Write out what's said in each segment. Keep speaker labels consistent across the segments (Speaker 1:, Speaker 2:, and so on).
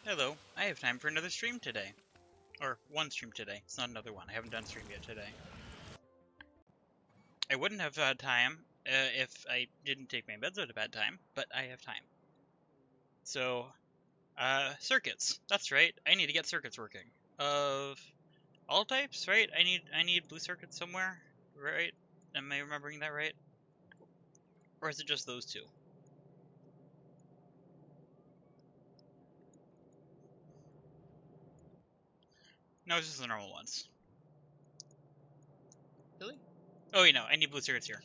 Speaker 1: Hello, I have time for another stream today. Or one stream today. It's not another one. I haven't done a stream yet today. I wouldn't have time if I didn't take my meds at a bad time, but I have time. So, circuits. That's right. I need to get circuits working. Of all types, right? I need blue circuits somewhere, right? Am I remembering that right? Or is it just those two? No, it's just the normal ones. Really? Oh, you know, I need blue circuits here.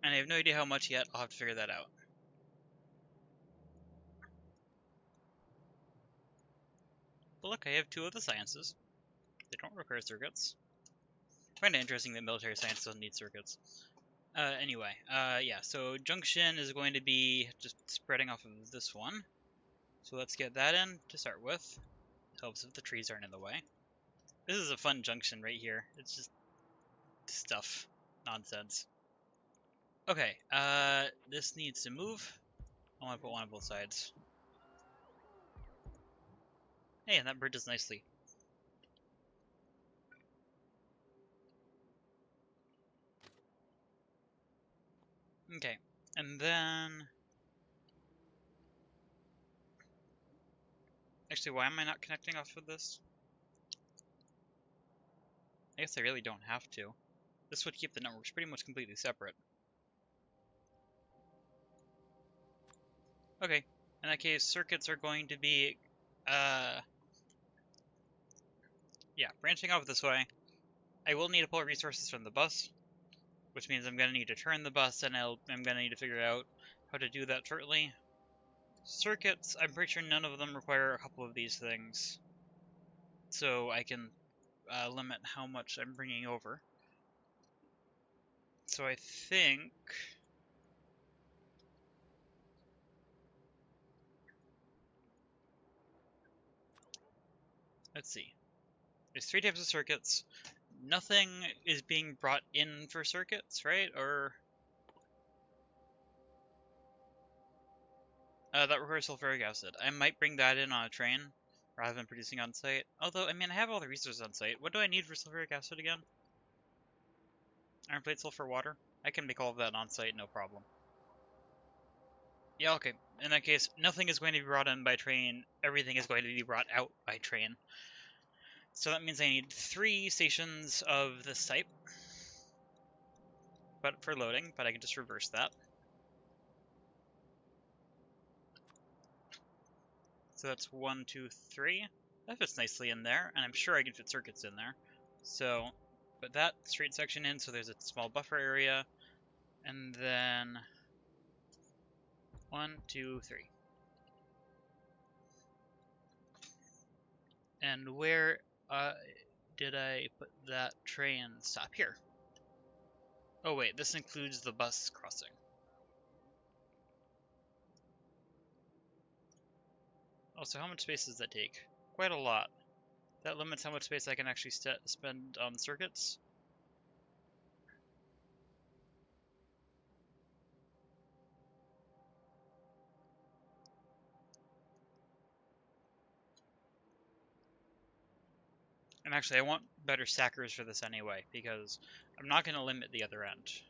Speaker 1: And I have no idea how much yet. I'll have to figure that out. But look, I have two of the sciences. They don't require circuits. I find it interesting that military science doesn't need circuits. Anyway, yeah, so junction is going to be just spreading off of this one. So let's get that in to start with. Helps if the trees aren't in the way. This is a fun junction right here. It's just stuff. Nonsense. Okay, this needs to move. I want to put one on both sides. Hey, and that bridges nicely. Okay, and then... Actually, why am I not connecting off of this? I guess I really don't have to. This would keep the networks pretty much completely separate. Okay, in that case, circuits are going to be, yeah, branching off this way. I will need to pull resources from the bus, which means I'm going to need to turn the bus, and I'm going to need to figure out how to do that shortly. Circuits, I'm pretty sure none of them require a couple of these things, so I can limit how much I'm bringing over. So I think... Let's see. There's 3 types of circuits. Nothing is being brought in for circuits, right? Or... that requires sulfuric acid. I might bring that in on a train, rather than producing on site. Although, I mean, I have all the resources on site. What do I need for sulfuric acid again? Iron plate, sulfur, water? I can make all of that on site, no problem. Yeah, okay. In that case, nothing is going to be brought in by train. Everything is going to be brought out by train. So that means I need 3 stations of this type. But for loading, but I can just reverse that. So that's 1, 2, 3. That fits nicely in there, and I'm sure I can fit circuits in there. So, put that straight section in so there's a small buffer area. And then 1, 2, 3. And where did I put that train stop? Here. Oh wait, this includes the bus crossing. Also, how much space does that take? Quite a lot. That limits how much space I can actually spend on circuits. And actually, I want better stackers for this anyway, because I'm not going to limit the other end.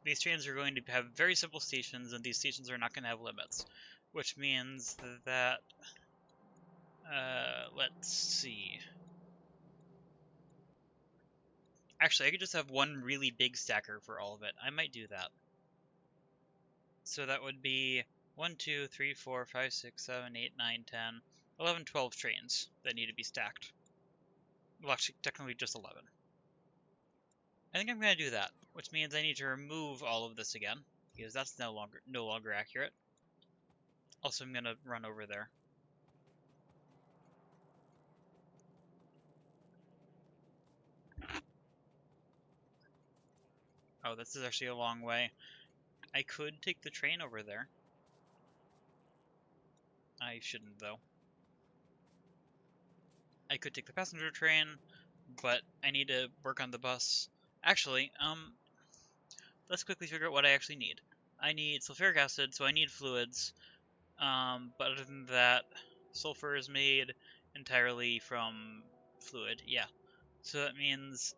Speaker 1: These trains are going to have very simple stations, and these stations are not going to have limits. Which means that... let's see... Actually, I could just have one really big stacker for all of it. I might do that. So that would be 1, 2, 3, 4, 5, 6, 7, 8, 9, 10, 11, 12 trains that need to be stacked. Well, actually, technically just 11. I think I'm going to do that, which means I need to remove all of this again, because that's no longer accurate. Also, I'm going to run over there. Oh, this is actually a long way. I could take the train over there. I shouldn't, though. I could take the passenger train, but I need to work on the bus. Actually, let's quickly figure out what I actually need. I need sulfuric acid, so I need fluids. But other than that, sulfur is made entirely from fluid. Yeah. So that means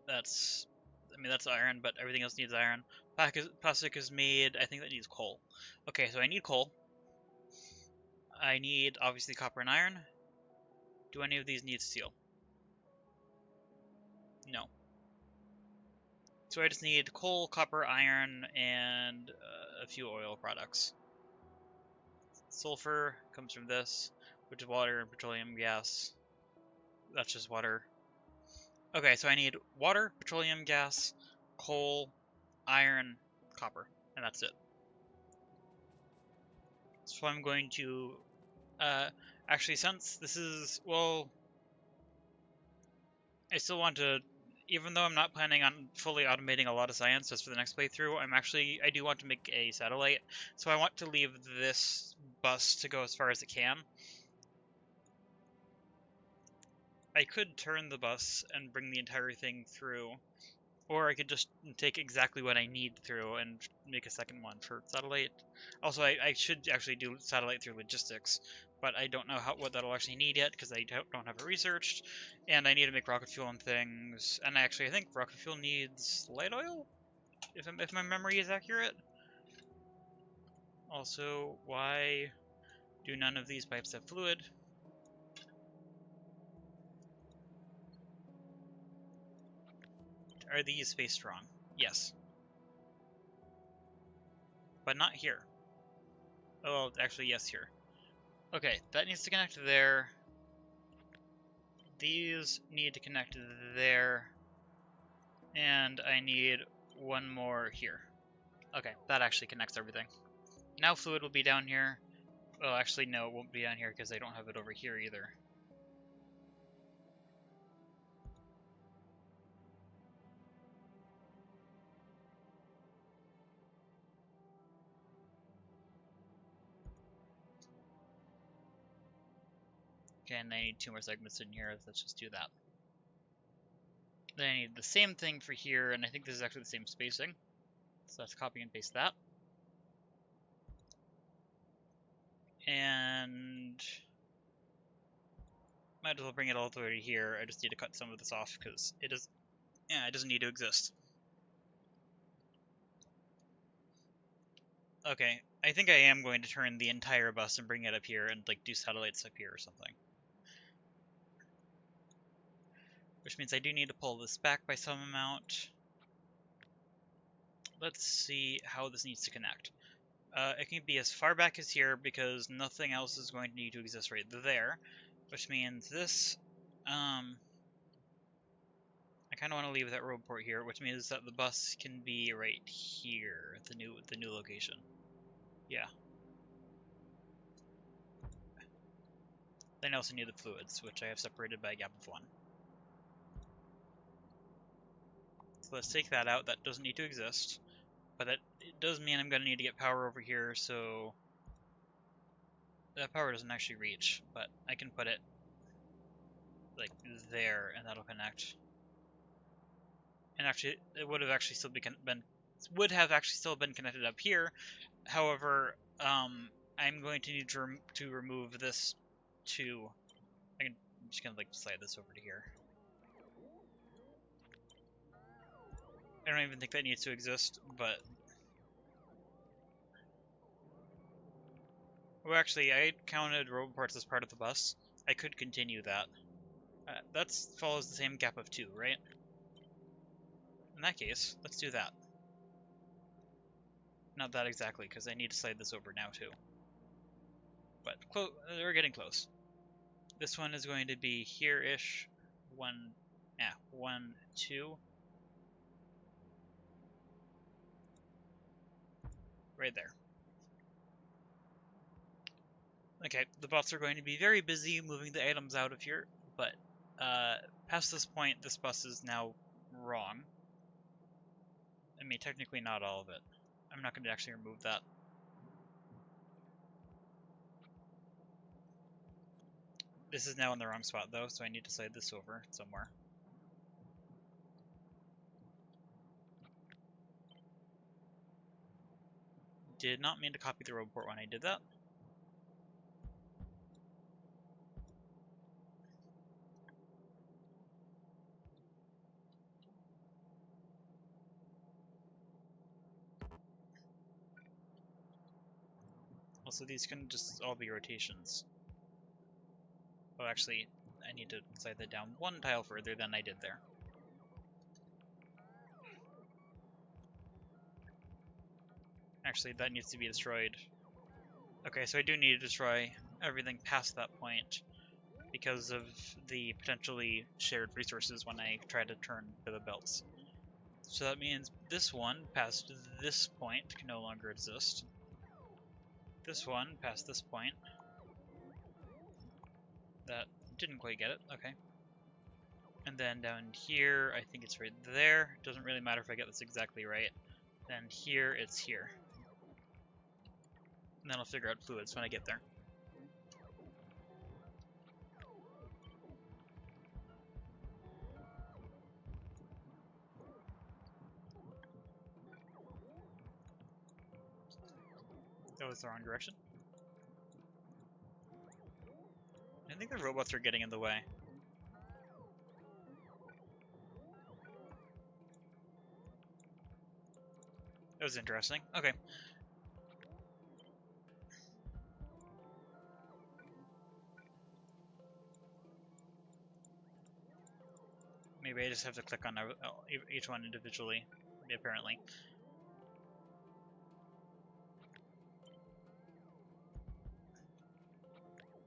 Speaker 1: that's iron, but everything else needs iron. Plastic is made, I think that needs coal. Okay, so I need coal. I need, obviously, copper and iron. Do any of these need steel? No. So I just need coal, copper, iron, and a few oil products. Sulfur comes from this, which is water and petroleum gas. That's just water. Okay, so I need water, petroleum gas, coal, iron, copper, and that's it. So I'm going to, actually, since this is, well, I still want to, even though I'm not planning on fully automating a lot of science just for the next playthrough, I do want to make a satellite, so I want to leave this bus to go as far as it can. I could turn the bus and bring the entire thing through, or I could just take exactly what I need through and make a second one for satellite. Also, I should actually do satellite through logistics, but I don't know what that'll actually need yet because I don't have it researched, and I need to make rocket fuel and things. And I think rocket fuel needs light oil, if my memory is accurate. Also, why do none of these pipes have fluid? Are these space strong? Yes. But not here. Oh, well, actually, yes, here. Okay, that needs to connect there. These need to connect there. And I need one more here. Okay, that actually connects everything. Now fluid will be down here. Well, actually, no, it won't be down here because I don't have it over here either. Okay, and I need 2 more segments in here. Let's just do that. Then I need the same thing for here, and I think this is actually the same spacing. So let's copy and paste that. And might as well bring it all the way to here. I just need to cut some of this off because it doesn't need to exist. Okay, I think I am going to turn the entire bus and bring it up here and like do satellites up here or something. Which means I do need to pull this back by some amount. Let's see how this needs to connect. It can be as far back as here because nothing else is going to need to exist right there. Which means this, I kind of want to leave that road port here, which means that the bus can be right here, the new location. Yeah. Then I also need the fluids, which I have separated by a gap of 1. So let's take that out. That doesn't need to exist. But it does mean I'm going to need to get power over here, so that power doesn't actually reach, but I can put it like there, and that'll connect. And actually, it would have actually still still been connected up here. However, I'm going to need to remove this to. I'm just gonna like slide this over to here. I don't even think that needs to exist, but well, actually, I counted road ports as part of the bus. I could continue that. That follows the same gap of 2, right? In that case, let's do that. Not that exactly, because I need to slide this over now too. But we're getting close. This one is going to be here-ish. 1, 2. Right there. Okay, the bots are going to be very busy moving the items out of here, but past this point, this bus is now wrong. I mean, technically not all of it. I'm not going to actually remove that. This is now in the wrong spot, though, so I need to slide this over somewhere. did not mean to copy the robot when I did that. Also, these can just all be rotations. Oh, actually, I need to slide that down one tile further than I did there. Actually, that needs to be destroyed. Okay, so I do need to destroy everything past that point because of the potentially shared resources when I try to turn to the belts. So that means this one past this point can no longer exist. This one past this point. That didn't quite get it, okay. And then down here, I think it's right there. Doesn't really matter if I get this exactly right. Then here, it's here. And then I'll figure out fluids when I get there. That was the wrong direction. I think the robots are getting in the way. That was interesting. Okay. Maybe I just have to click on each one individually, apparently.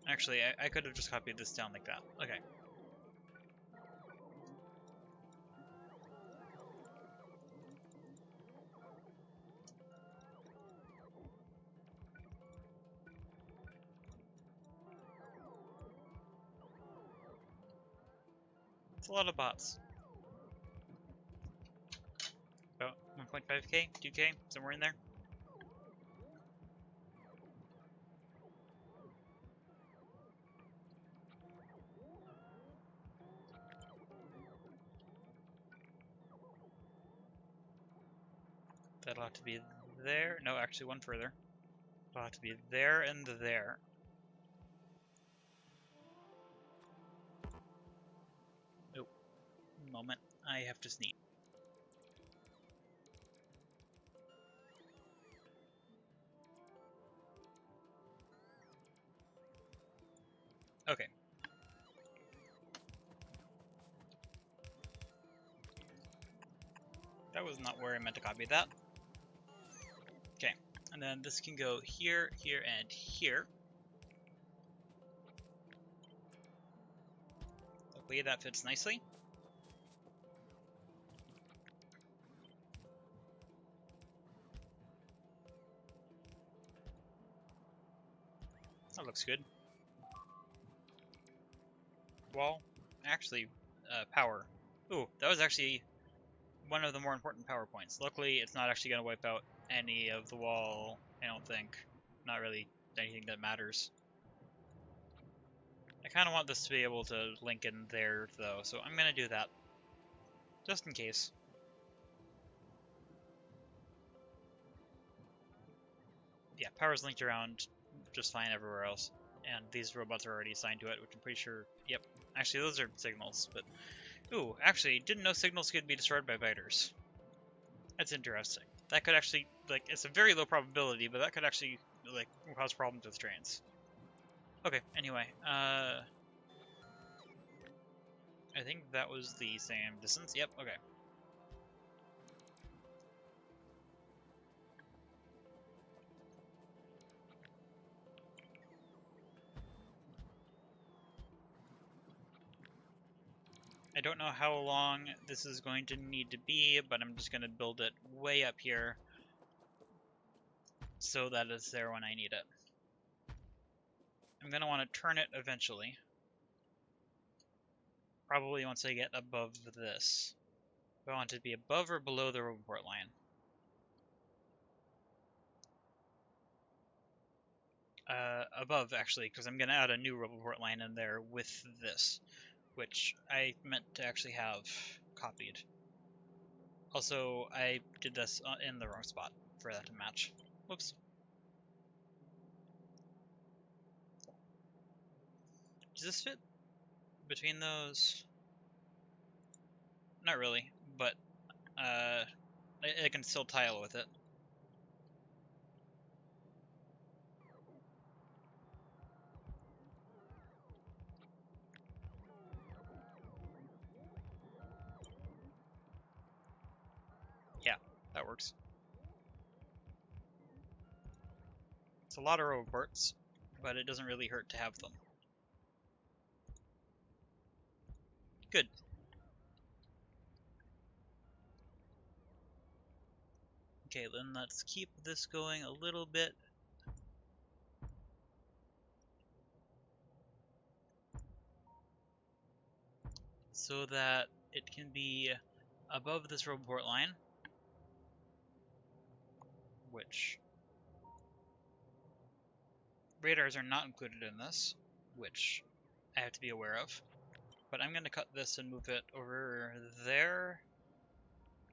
Speaker 1: Actually, I could have just copied this down like that. Okay. It's a lot of bots. About 1.5k, 2k, somewhere in there. That'll have to be there. No, actually one further. It'll have to be there and there. Oh, moment. I have to sneeze. Okay. That was not where I meant to copy that. Okay. And then this can go here, here, and here. Hopefully that fits nicely. That looks good. Wall. Actually, power. Ooh, that was actually one of the more important power points. Luckily, it's not actually going to wipe out any of the wall, I don't think. Not really anything that matters. I kind of want this to be able to link in there, though, so I'm going to do that. Just in case. Yeah, power's linked around just fine everywhere else. And these robots are already assigned to it, which I'm pretty sure... Yep. Actually, those are signals, but... Ooh, actually, didn't know signals could be destroyed by biters. That's interesting. That could actually, like, it's a very low probability, but that could actually, like, cause problems with trains. Okay, anyway, I think that was the same distance. Yep, okay. I don't know how long this is going to need to be, but I'm just going to build it way up here so that it's there when I need it. I'm going to want to turn it eventually. Probably once I get above this. Do I want it to be above or below the report line? Above, actually, because I'm going to add a new report line in there with this, which I meant to actually have copied. Also, I did this in the wrong spot for that to match. Whoops. Does this fit between those? Not really, but I can still tile with it. Yeah, that works. It's a lot of roboports, but it doesn't really hurt to have them. Good. Okay, then let's keep this going a little bit. So that it can be above this roboport line, which radars are not included in this, which I have to be aware of. But I'm going to cut this and move it over there.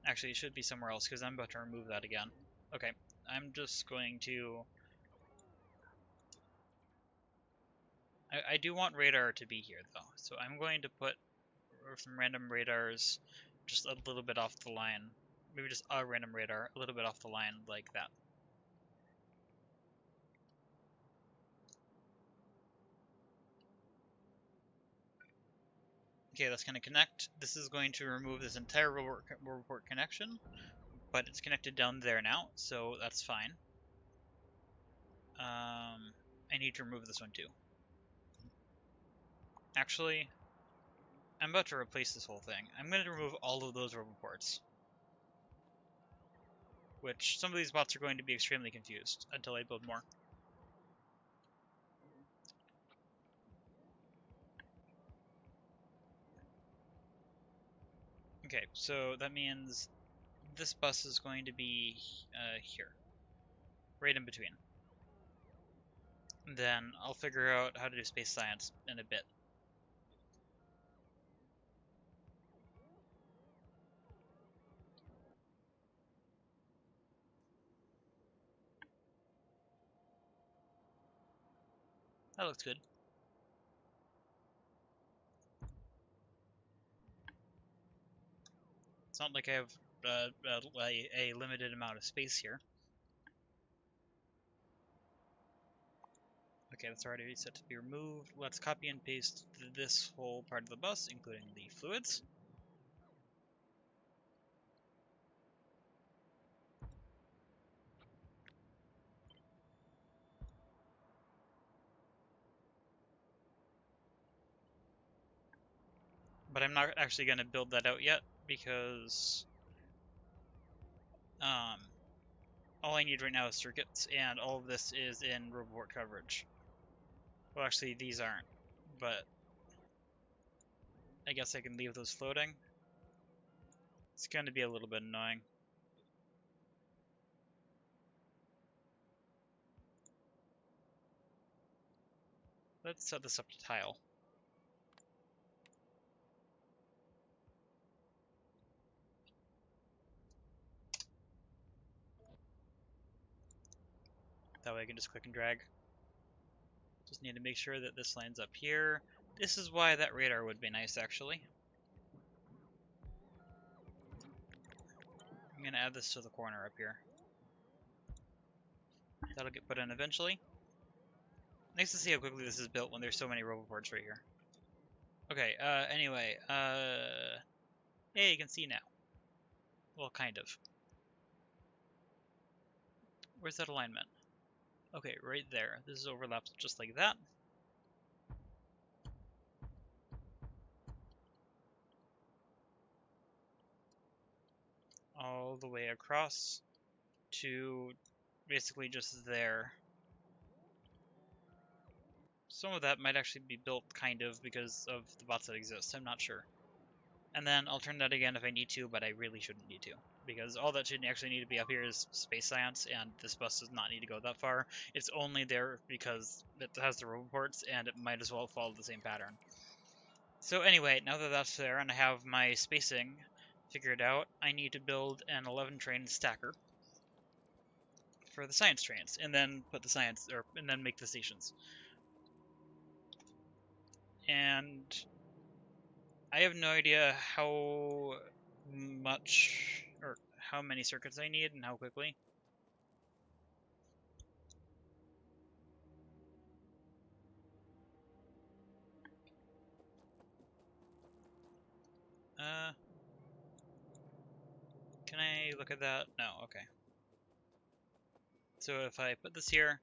Speaker 1: Actually, it should be somewhere else because I'm about to remove that again. Okay, I'm just going to... I do want radar to be here though, so I'm going to put some random radars just a little bit off the line. Maybe just a random radar a little bit off the line like that. Okay, that's going to connect. This is going to remove this entire roboport connection, but it's connected down there now, so that's fine. I need to remove this one too. Actually, I'm about to replace this whole thing. I'm going to remove all of those roboports, which some of these bots are going to be extremely confused until I build more. Okay, so that means this bus is going to be here, right in between. Then I'll figure out how to do space science in a bit. That looks good. It's not like I have a limited amount of space here. Okay, that's already set to be removed. Let's copy and paste this whole part of the bus, including the fluids. But I'm not actually going to build that out yet because all I need right now is circuits, and all of this is in roboport coverage. Well, actually, these aren't, but I guess I can leave those floating. It's going to be a little bit annoying. Let's set this up to tile. That way I can just click and drag. Just need to make sure that this lines up here. This is why that radar would be nice, actually. I'm going to add this to the corner up here. That'll get put in eventually. Nice to see how quickly this is built when there's so many roboports right here. Okay, anyway, hey, you can see now. Well, kind of. Where's that alignment? Okay, right there. This is overlapped just like that. All the way across to basically just there. Some of that might actually be built kind of because of the bots that exist, I'm not sure. And then I'll turn that again if I need to, but I really shouldn't need to. Because all that should actually need to be up here is space science, and this bus does not need to go that far. It's only there because it has the roboports, and it might as well follow the same pattern. So anyway, now that that's there and I have my spacing figured out, I need to build an 11 train stacker for the science trains, and then put the science, and then make the stations. and I have no idea how much or how many circuits I need and how quickly. Can I look at that? No, okay. So if I put this here,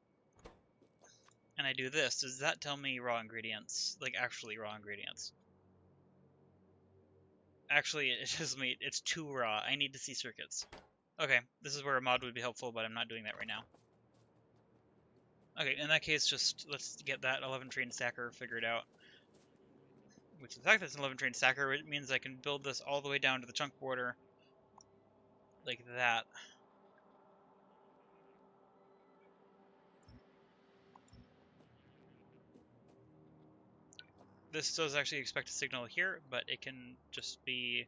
Speaker 1: and I do this, does that tell me raw ingredients? Like, actually raw ingredients? Actually, it tells me it's too raw. I need to see circuits. Okay, this is where a mod would be helpful, but I'm not doing that right now. Okay, in that case, just let's get that 11 train stacker figured out. Which, the fact that it's an 11 train stacker, it means I can build this all the way down to the chunk border, like that. This does actually expect a signal here, but it can just be...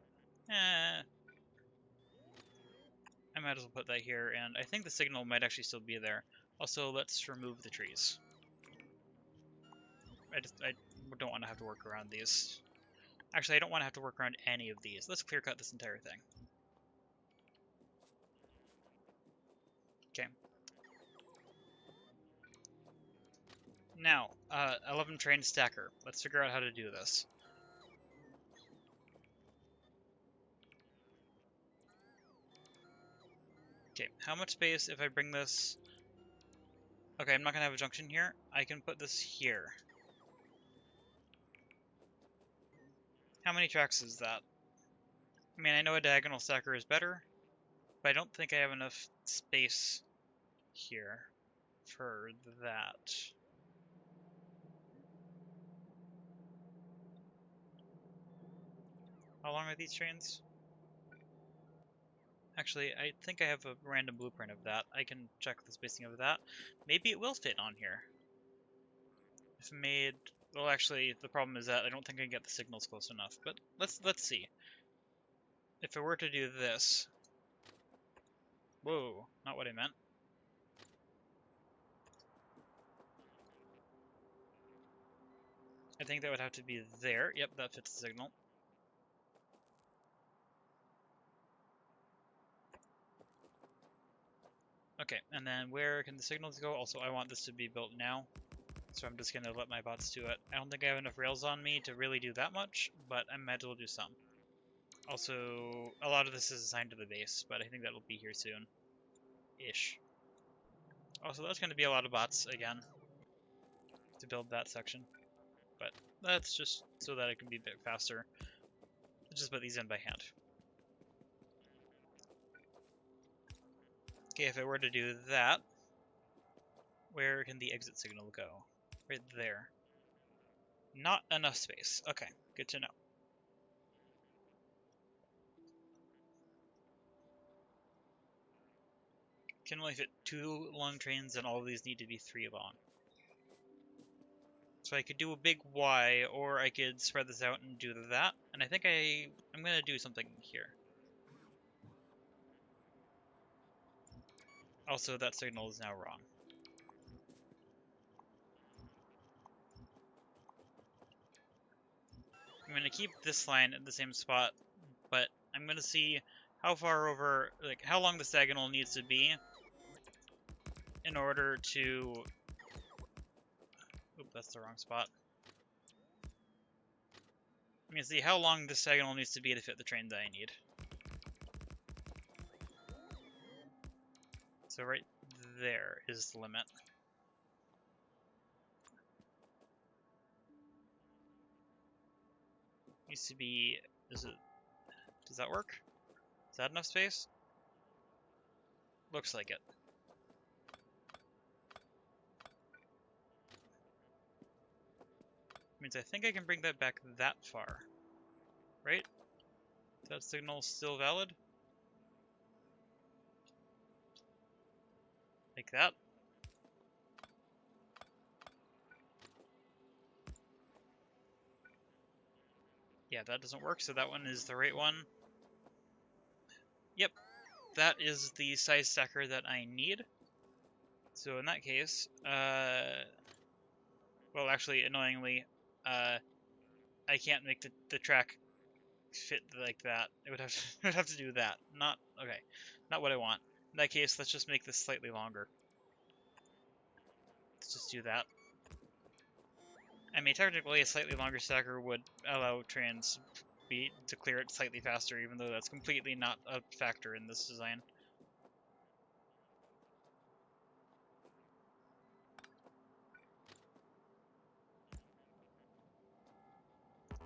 Speaker 1: I might as well put that here, and I think the signal might actually still be there. Also, let's remove the trees. I don't want to have to work around these. Actually, I don't want to have to work around any of these. Let's clear cut this entire thing. Okay. Now, 11 train stacker. Let's figure out how to do this. Okay, how much space if I bring this... Okay, I'm not going to have a junction here. I can put this here. How many tracks is that? I mean, I know a diagonal stacker is better, but I don't think I have enough space here for that. How long are these trains? Actually, I think I have a random blueprint of that. I can check the spacing of that. Maybe it will fit on here. If made... Well, actually, the problem is that I don't think I can get the signals close enough. But let's see. If I were to do this... Whoa, not what I meant. I think that would have to be there. Yep, that fits the signal. Okay, and then where can the signals go? Also, I want this to be built now, so I'm just going to let my bots do it. I don't think I have enough rails on me to really do that much, but I might as well do some. Also, a lot of this is assigned to the base, but I think that'll be here soon. Ish. Also, that's going to be a lot of bots again to build that section, but that's just so that it can be a bit faster. Let's just put these in by hand. Okay, if I were to do that, where can the exit signal go? Right there. Not enough space. Okay, good to know. Can only fit 2 long trains, and all of these need to be 3 long. So I could do a big Y, or I could spread this out and do that. And I think I'm going to do something here. Also, that signal is now wrong. I'm going to keep this line at the same spot, but I'm going to see how far over, like, how long the diagonal needs to be in order to... Oop, that's the wrong spot. I'm going to see how long this diagonal needs to be to fit the train that I need. So right there is the limit. Needs to be... Does that work? Is that enough space? Looks like it. Means I think I can bring that back that far. Right? Is that signal still valid? Like that? Yeah, that doesn't work, so that one is the right one. Yep, that is the size stacker that I need. So in that case, well, actually, annoyingly, I can't make the track fit like that. It would have it would have to do that. Not okay. Not what I want. In that case, let's just make this slightly longer. Let's just do that. I mean, technically, a slightly longer stacker would allow trains to clear it slightly faster, even though that's completely not a factor in this design.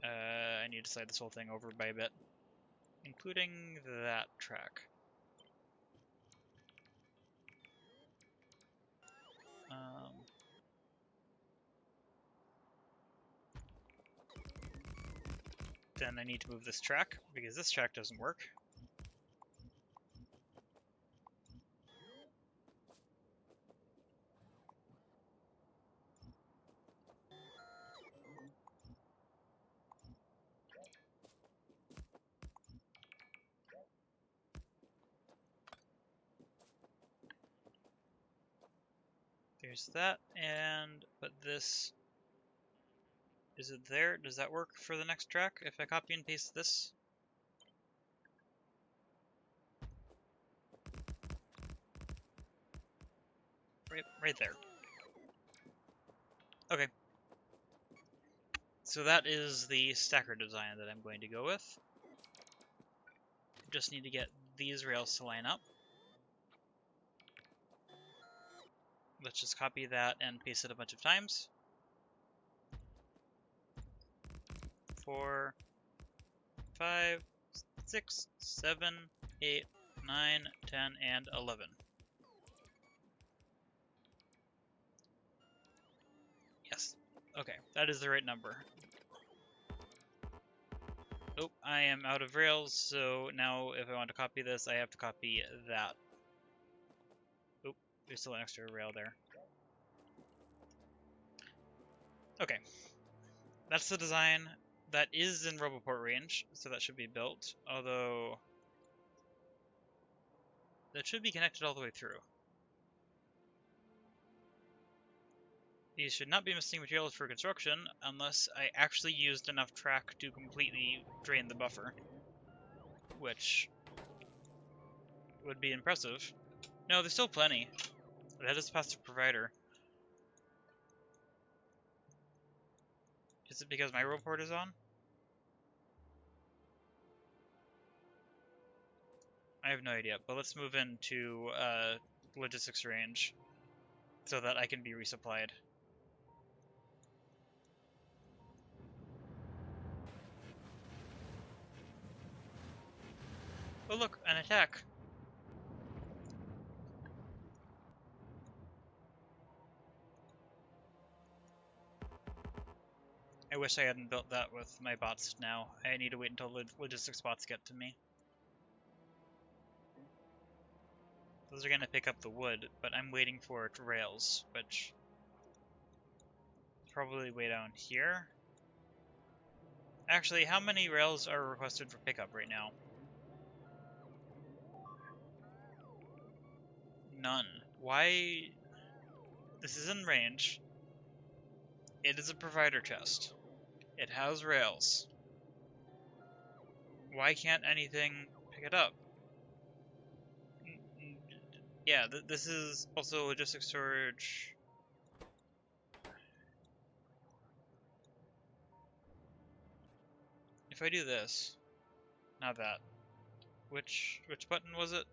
Speaker 1: I need to slide this whole thing over by a bit, including that track. Then I need to move this track, because this track doesn't work. There's that, but this... Is it there? Does that work for the next track if I copy and paste this? Right there. Okay. So that is the stacker design that I'm going to go with. Just need to get these rails to line up. Let's just copy that and paste it a bunch of times. 4, 5, 6, 7, 8, 9, 10, and 11. Yes. Okay, that is the right number. Oh, I am out of rails, so now if I want to copy this, I have to copy that. Oh, there's still an extra rail there. Okay. That's the design. That is in Roboport range, so that should be built, although that should be connected all the way through. These should not be missing materials for construction unless I actually used enough track to completely drain the buffer, which would be impressive. No, there's still plenty. That is past the provider. Is it because my Roboport is on? I have no idea, but let's move into logistics range so that I can be resupplied. Oh look, an attack! I wish I hadn't built that with my bots now. I need to wait until logistics bots get to me. Those are going to pick up the wood, but I'm waiting for rails, which is probably way down here. Actually, how many rails are requested for pickup right now? None. Why? This is in range. It is a provider chest. It has rails. Why can't anything pick it up? Yeah, this is also logistics storage. If I do this, not that. Which button was it?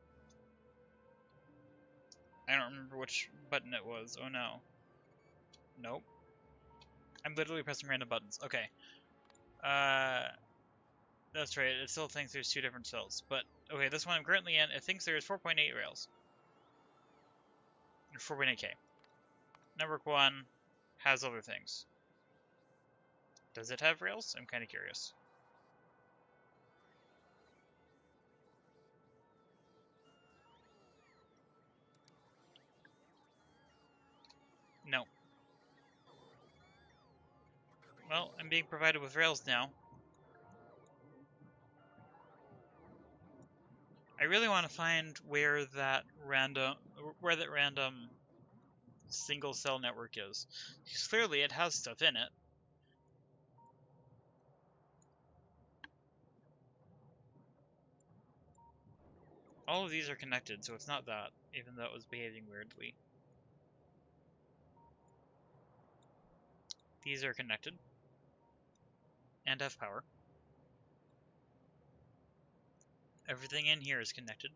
Speaker 1: I don't remember which button it was. Oh no. Nope. I'm literally pressing random buttons. Okay. That's right. It still thinks there's two different cells. But, okay, this one I'm currently in, it thinks there's 4.8 rails. Or 4.8k. Network 1 has other things. Does it have rails? I'm kind of curious. No. Well, I'm being provided with rails now. I really want to find where that random single cell network is. Because clearly it has stuff in it. All of these are connected, so it's not that, even though it was behaving weirdly. These are connected and have power. Everything in here is connected.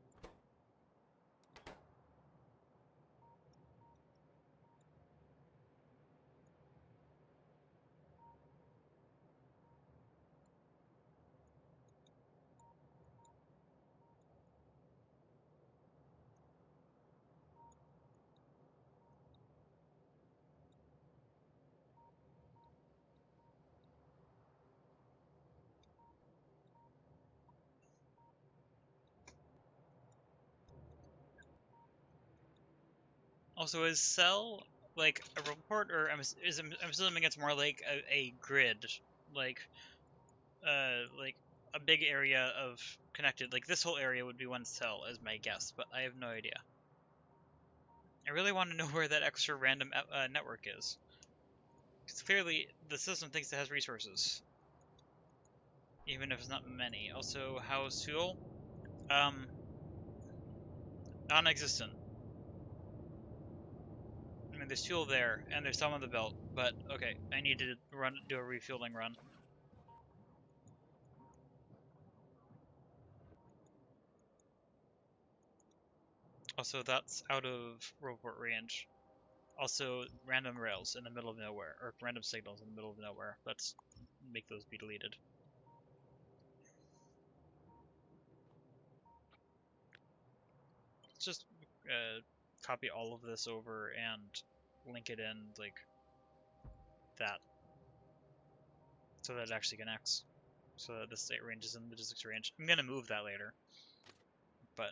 Speaker 1: Also, is cell like a report, or I'm assuming it's more like a grid, like like a big area of connected. Like this whole area would be one cell, as my guess, but I have no idea. I really want to know where that extra random network is, because clearly the system thinks it has resources, even if it's not many. Also, house fuel, um, non-existent. I mean, there's fuel there, and there's some on the belt, but okay, I need to do a refueling run. Also, that's out of report range. Also, random rails in the middle of nowhere, or random signals in the middle of nowhere. Let's make those be deleted. Let's just copy all of this over and link it in like that, so that it actually connects. So that the state range is in the logistics range. I'm gonna move that later, but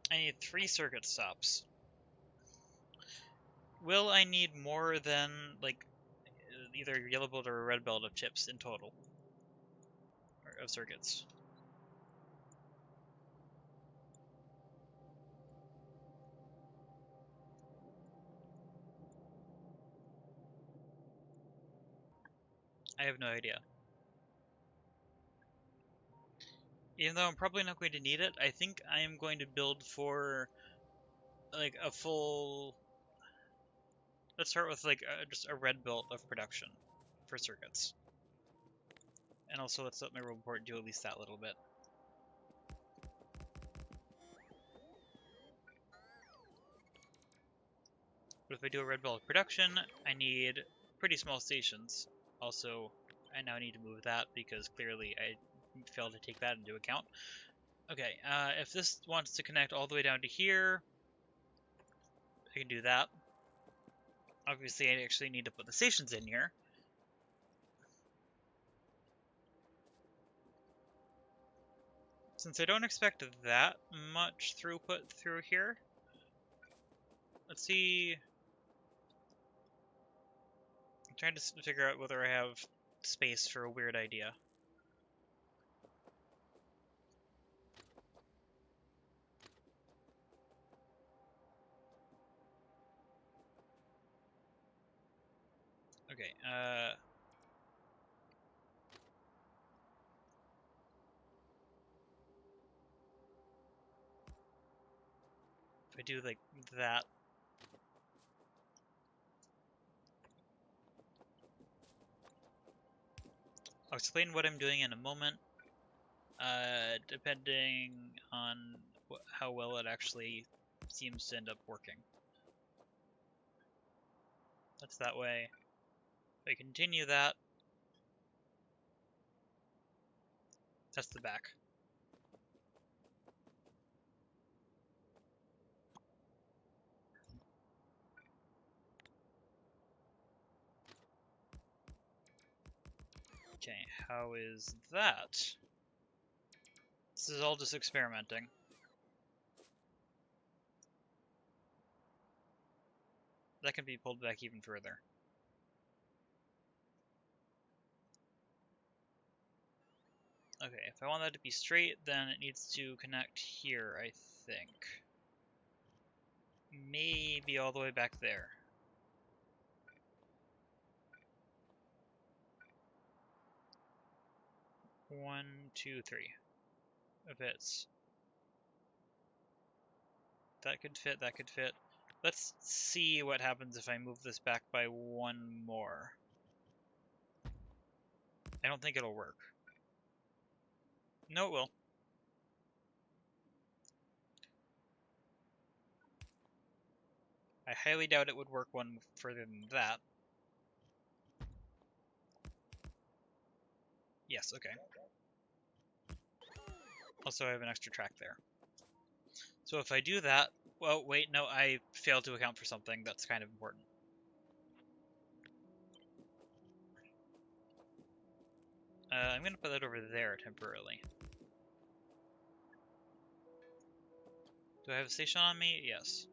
Speaker 1: I need 3 circuit stops. Will I need more than like either a yellow belt or a red belt of chips in total, or of circuits? I have no idea. Even though I'm probably not going to need it, I think I am going to build for like a full. Let's start with like just a red belt of production for circuits, and also let's let my report do at least that little bit. But if I do a red belt of production, I need pretty small stations. Also, I now need to move that because clearly I failed to take that into account. Okay, if this wants to connect all the way down to here, I can do that. Obviously, I actually need to put the stations in here. Since I don't expect that much throughput through here, let's see. I'm trying to figure out whether I have space for a weird idea. Okay, if I do like that. I'll explain what I'm doing in a moment, depending on how well it actually seems to end up working. That's that way. If I continue that, that's the back. Okay, how is that? This is all just experimenting. That can be pulled back even further. Okay, if I want that to be straight, then it needs to connect here, I think. Maybe all the way back there. 1, 2, 3. of bits. That could fit, that could fit. Let's see what happens if I move this back by one more. I don't think it'll work. No, it will. I highly doubt it would work one further than that. Yes, okay. Also, I have an extra track there. So if I do that, well, wait, no, I failed to account for something that's kind of important. I'm going to put that over there temporarily. Do I have a station on me? Yes.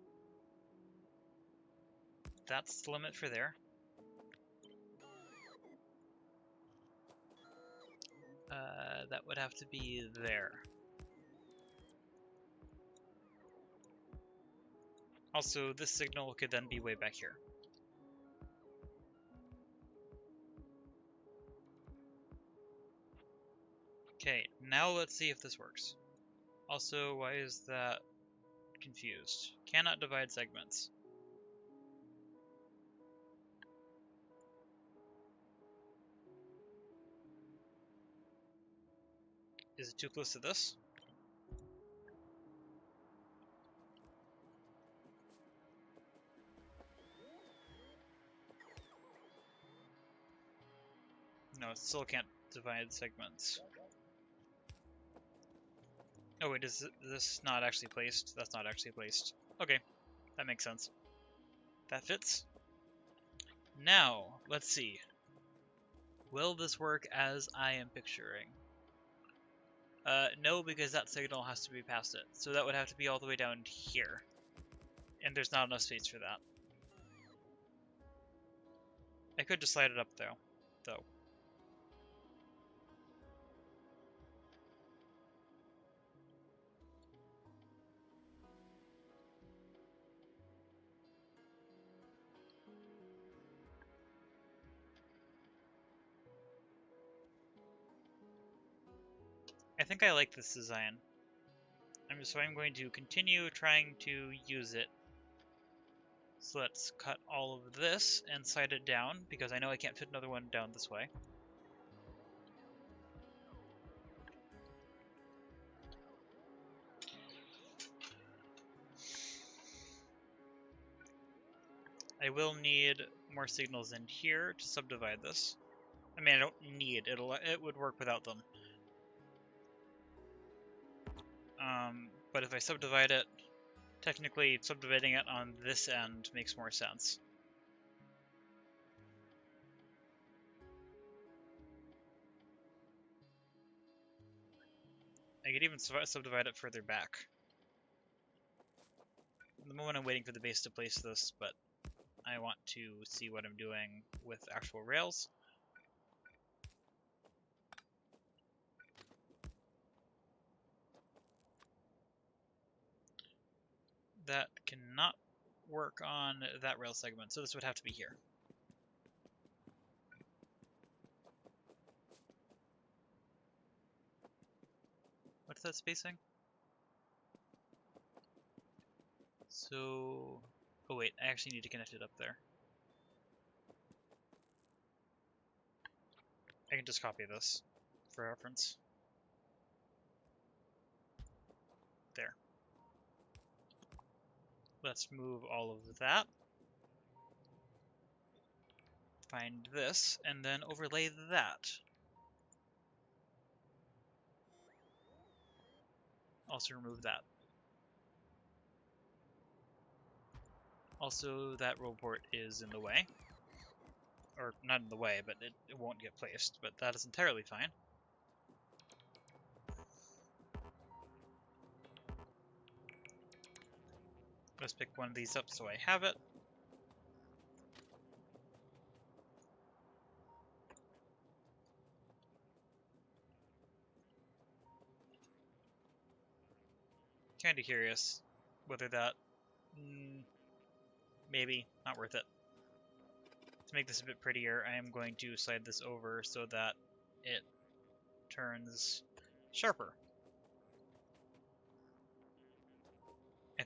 Speaker 1: That's the limit for there. That would have to be there. Also, this signal could then be way back here. Okay, now let's see if this works. Also, why is that confused? Cannot divide segments. Is it too close to this? No, it still can't divide segments. Oh wait, is this not actually placed? That's not actually placed. Okay, that makes sense. That fits. Now, let's see. Will this work as I am picturing? No, because that signal has to be past it. So that would have to be all the way down here. And there's not enough space for that. I could just slide it up though. I think I like this design. So I'm going to continue trying to use it. So let's cut all of this and slide it down, because I know I can't fit another one down this way. I will need more signals in here to subdivide this. I mean, I don't need it would work without them. But if I subdivide it, technically subdividing it on this end makes more sense. I could even subdivide it further back. At the moment I'm waiting for the base to place this, but I want to see what I'm doing with actual rails. That cannot work on that rail segment, so this would have to be here. What's that spacing? So, oh wait, I actually need to connect it up there. I can just copy this for reference. There. Let's move all of that. Find this, and then overlay that. Also remove that. Also, that roll port is in the way. Or, not in the way, but it won't get placed, but that is entirely fine. Let's pick one of these up so I have it. Kinda curious whether that... maybe, not worth it. To make this a bit prettier, I am going to slide this over so that it turns sharper.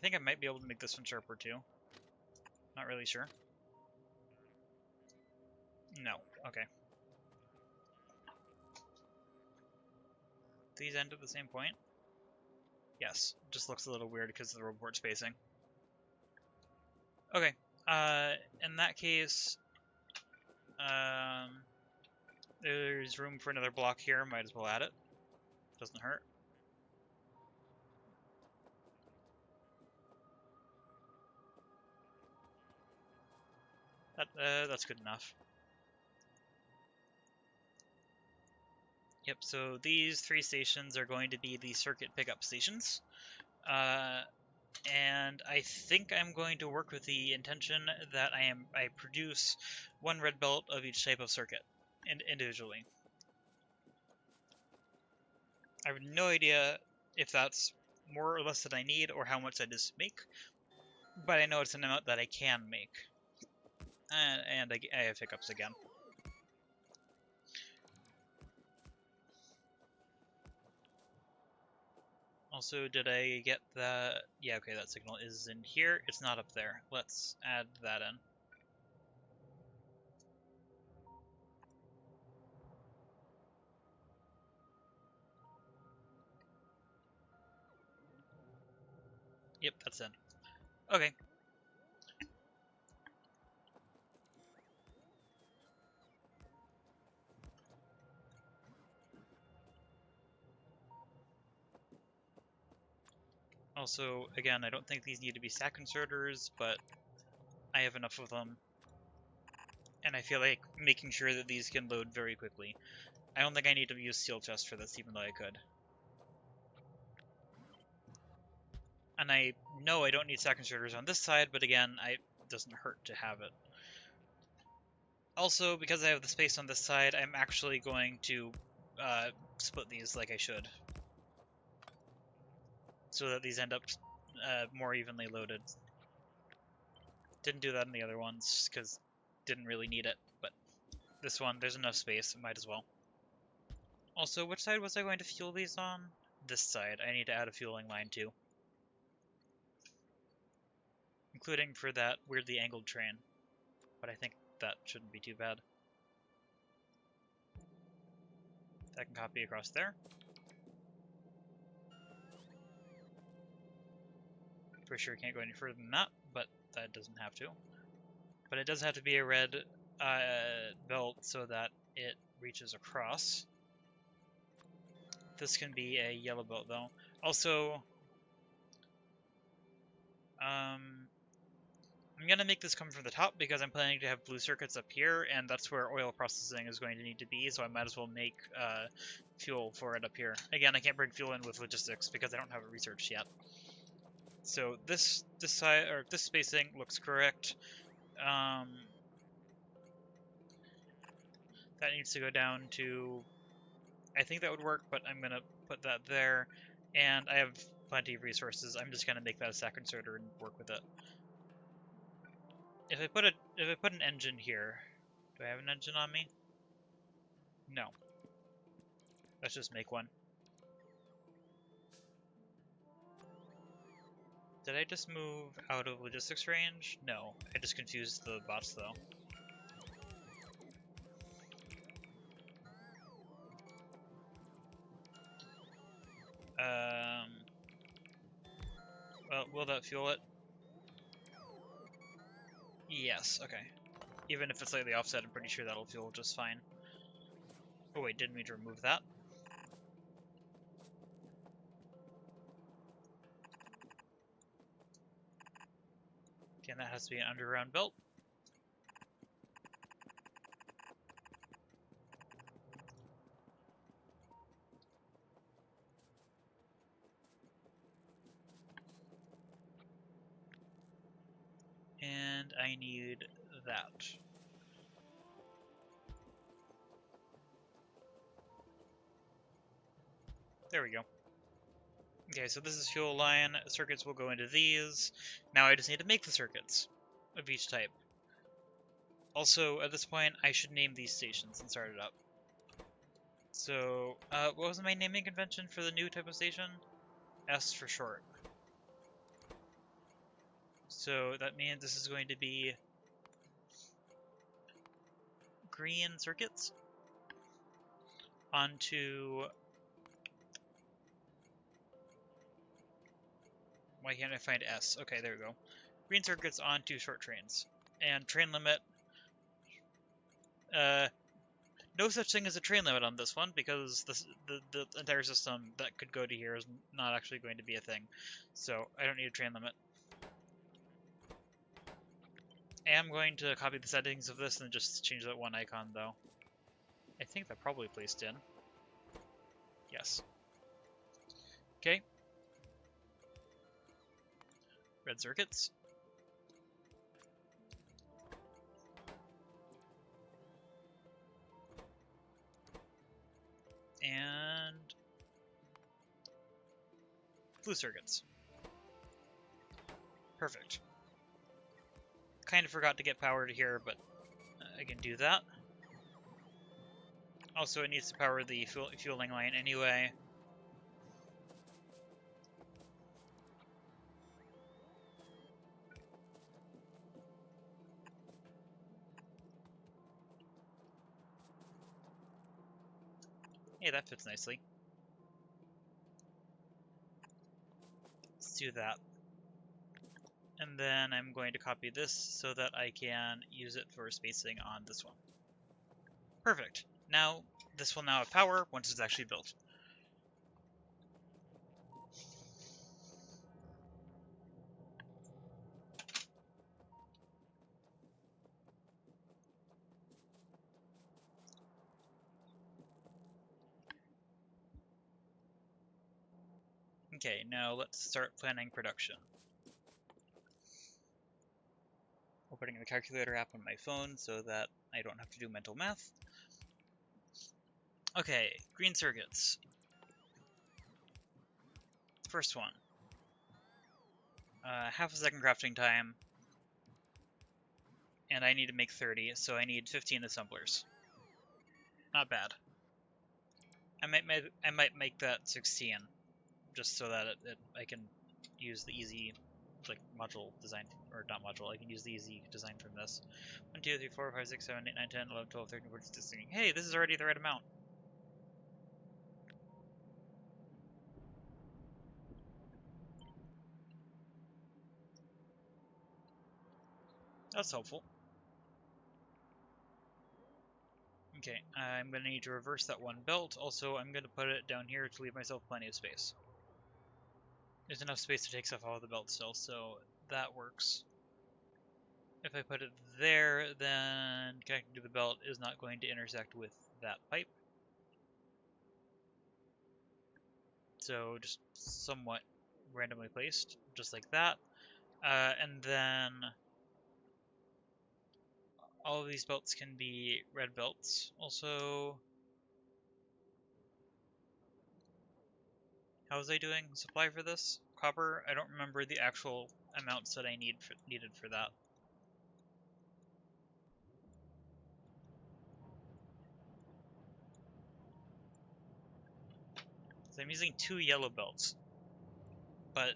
Speaker 1: think I might be able to make this one sharper too. Not really sure. No. Okay. These end at the same point? Yes. Just looks a little weird because of the report spacing. Okay. In that case, there's room for another block here. Might as well add it. Doesn't hurt. That's good enough. Yep, so these 3 stations are going to be the circuit pickup stations. And I think I'm going to work with the intention that I produce 1 red belt of each type of circuit individually. I have no idea if that's more or less than I need or how much I just make, but I know it's an amount that I can make. And I have hiccups again. Also, did I get the... Yeah, okay, that signal is in here. It's not up there. Let's add that in. Yep, that's in. Okay. Also, again, I don't think these need to be stack inserters, but I have enough of them. And I feel like making sure that these can load very quickly. I don't think I need to use steel chest for this, even though I could. And I know I don't need stack inserters on this side, but again, it doesn't hurt to have it. Also, because I have the space on this side, I'm actually going to split these like I should. So that these end up more evenly loaded. Didn't do that in the other ones, because didn't really need it, but this one, there's enough space, might as well. Also, which side was I going to fuel these on? This side. I need to add a fueling line too. Including for that weirdly angled train. But I think that shouldn't be too bad. That can copy across there. For sure can't go any further than that, but that doesn't have to. But it does have to be a red belt so that it reaches across. This can be a yellow belt though. Also, I'm gonna make this come from the top because I'm planning to have blue circuits up here, and that's where oil processing is going to need to be, so I might as well make fuel for it up here. Again, I can't bring fuel in with logistics because I don't have it researched yet. So this side, or this spacing looks correct. That needs to go down to, I think that would work, but I'm gonna put that there, and I have plenty of resources. I'm just gonna make that a stack inserter and work with it. If I put an engine here, do I have an engine on me? No. Let's just make one. Did I just move out of logistics range? No, I just confused the bots though. Well, will that fuel it? Yes, okay. Even if it's slightly offset, I'm pretty sure that'll fuel just fine. Oh wait, didn't mean to remove that. Again, that has to be an underground belt. And I need that. There we go. Okay, so this is fuel line. Circuits will go into these. Now I just need to make the circuits of each type. Also, at this point, I should name these stations and start it up. So, what was my naming convention for the new type of station? S for short. So that means this is going to be green circuits onto... Why can't I find S? Okay, there we go. Green circuits onto short trains. And train limit... no such thing as a train limit on this one, because the entire system that could go to here is not actually going to be a thing. So I don't need a train limit. I am going to copy the settings of this and just change that one icon, though. I think that probably placed in. Yes. Okay. Red circuits. And blue circuits. Perfect. Kind of forgot to get power to here, but I can do that. Also, it needs to power the fueling line anyway. Hey, that fits nicely. Let's do that. And then I'm going to copy this so that I can use it for spacing on this one. Perfect. Now, this will now have power once it's actually built. Okay, now let's start planning production. Opening the calculator app on my phone so that I don't have to do mental math. Okay, green circuits. First one. Half a second crafting time. And I need to make 30, so I need 15 assemblers. Not bad. I might make that 16, just so that I can use the easy, like, module design, or not module, I can use the easy design from this. 1, 2, 3, 4, 5, 6, 7, 8, 9, 10, 11, 12, 13, 14, 15, 16. Hey, this is already the right amount. That's helpful. Okay, I'm going to need to reverse that one belt. Also, I'm going to put it down here to leave myself plenty of space. There's enough space to take stuff off of the belt still, so that works. If I put it there, then connecting to the belt is not going to intersect with that pipe. So just somewhat randomly placed, just like that. And then all of these belts can be red belts. Also, how was I doing supply for this? Copper? I don't remember the actual amounts that I needed for that. So I'm using 2 yellow belts. But